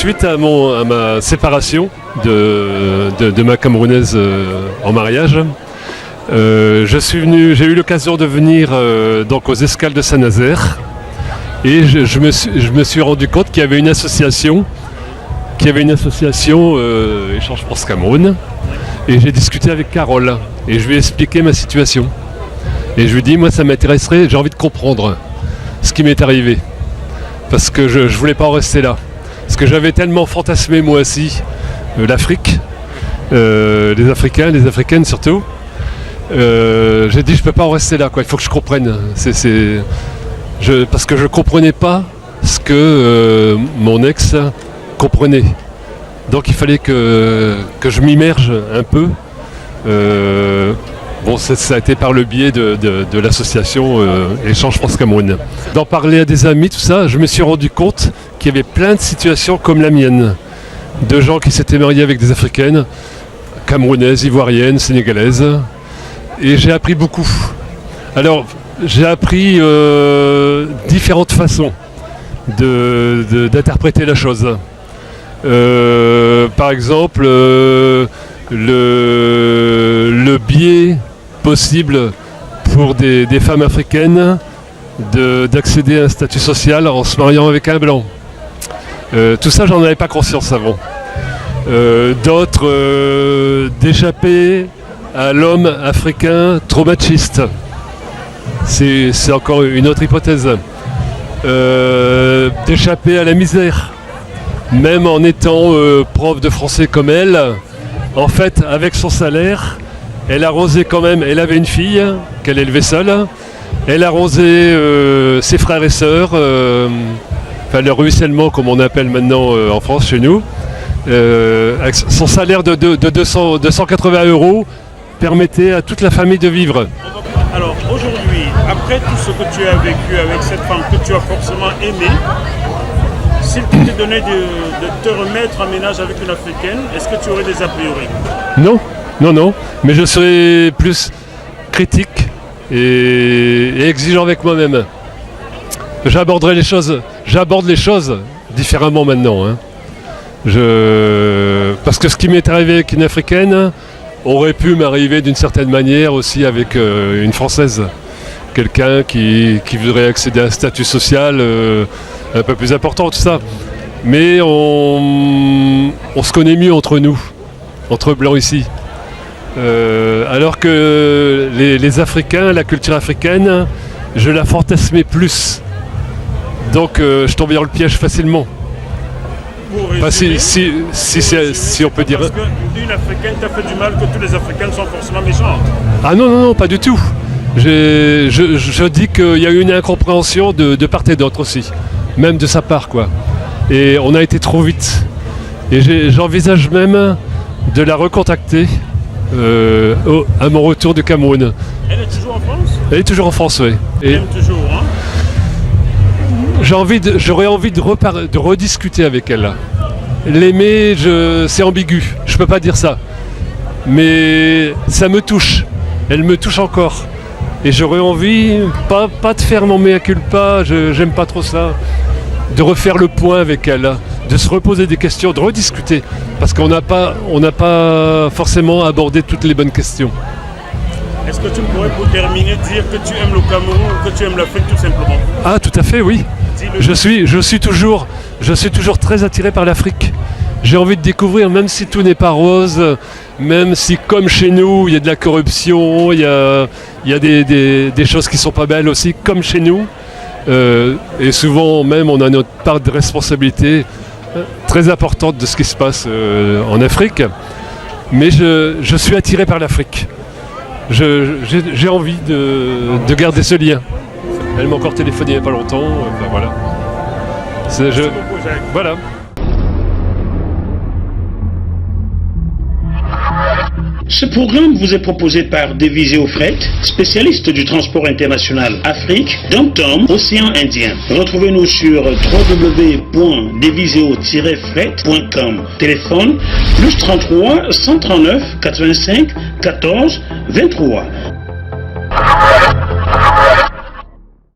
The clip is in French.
suite à ma séparation de ma Camerounaise en mariage, j'ai eu l'occasion de venir donc aux Escales de Saint-Nazaire et je me suis rendu compte qu'il y avait une association Échange France-Cameroun, et j'ai discuté avec Carole et je lui ai expliqué ma situation. Et je lui ai dit, moi ça m'intéresserait, j'ai envie de comprendre ce qui m'est arrivé. Parce que je ne voulais pas en rester là. Parce que j'avais tellement fantasmé moi aussi l'Afrique, les Africains, les Africaines surtout. J'ai dit je ne peux pas en rester là, quoi. Il faut que je comprenne. Parce que je ne comprenais pas ce que mon ex comprenait. Donc il fallait que je m'immerge un peu. Bon, ça a été par le biais de l'association Échange France-Cameroun. D'en parler à des amis, tout ça, je me suis rendu compte qu'il y avait plein de situations comme la mienne. De gens qui s'étaient mariés avec des Africaines, camerounaises, ivoiriennes, sénégalaises. Et j'ai appris beaucoup. Alors, j'ai appris différentes façons d'interpréter la chose. Par exemple, le biais possible pour des femmes africaines d'accéder à un statut social en se mariant avec un blanc. Tout ça, j'en avais pas conscience avant. D'autres d'échapper à l'homme africain trop machiste. C'est encore une autre hypothèse. D'échapper à la misère. Même en étant prof de français comme elle, en fait, avec son salaire, elle arrosait quand même, elle avait une fille qu'elle élevait seule, elle arrosait ses frères et sœurs, enfin le ruissellement comme on appelle maintenant en France chez nous, avec son salaire de 280 € permettait à toute la famille de vivre. Alors aujourd'hui, après tout ce que tu as vécu avec cette femme que tu as forcément aimée, s'il te donnait de te remettre en ménage avec une Africaine, est-ce que tu aurais des a priori? Non, mais je serais plus critique et exigeant avec moi-même. J'aborde les choses différemment maintenant. Hein. Parce que ce qui m'est arrivé avec une Africaine aurait pu m'arriver d'une certaine manière aussi avec une Française. Quelqu'un qui voudrait accéder à un statut social un peu plus important, tout ça. Mais on se connaît mieux entre nous, entre blancs ici. Alors que les Africains, la culture africaine, je la fantasmais plus. Donc je tombais dans le piège facilement. Enfin, si on peut dire. Parce qu'une Africaine t'a fait du mal, que tous les Africains sont forcément méchants. Ah non, pas du tout. Je dis qu'il y a eu une incompréhension de part et d'autre aussi. Même de sa part, quoi. Et on a été trop vite. Et j'envisage même de la recontacter à mon retour du Cameroun. Elle est toujours en France? Elle est toujours en France, oui. Elle aime toujours, hein? J'aurais envie de rediscuter avec elle. L'aimer, c'est ambigu, je peux pas dire ça. Mais ça me touche, elle me touche encore. Et j'aurais envie, pas de faire mon mea culpa, j'aime pas trop ça, de refaire le point avec elle, de se reposer des questions, de rediscuter. Parce qu'on n'a pas forcément abordé toutes les bonnes questions. Est-ce que tu pourrais, pour terminer, dire que tu aimes le Cameroun ou que tu aimes l'Afrique tout simplement? Ah, tout à fait, oui. Je suis toujours très attiré par l'Afrique. J'ai envie de découvrir, même si tout n'est pas rose, même si comme chez nous, il y a de la corruption, il y a des choses qui sont pas belles aussi, comme chez nous. Et souvent même, on a notre part de responsabilité très importante de ce qui se passe en Afrique. Mais je suis attiré par l'Afrique. J'ai envie de garder ce lien. Elle m'a encore téléphoné il n'y a pas longtemps, enfin voilà. Voilà. Ce programme vous est proposé par Deviseo Fret, spécialiste du transport international Afrique, Dom-Tom, Océan Indien. Retrouvez-nous sur www.deviseo-fret.com. Téléphone +33 139 85 14 23.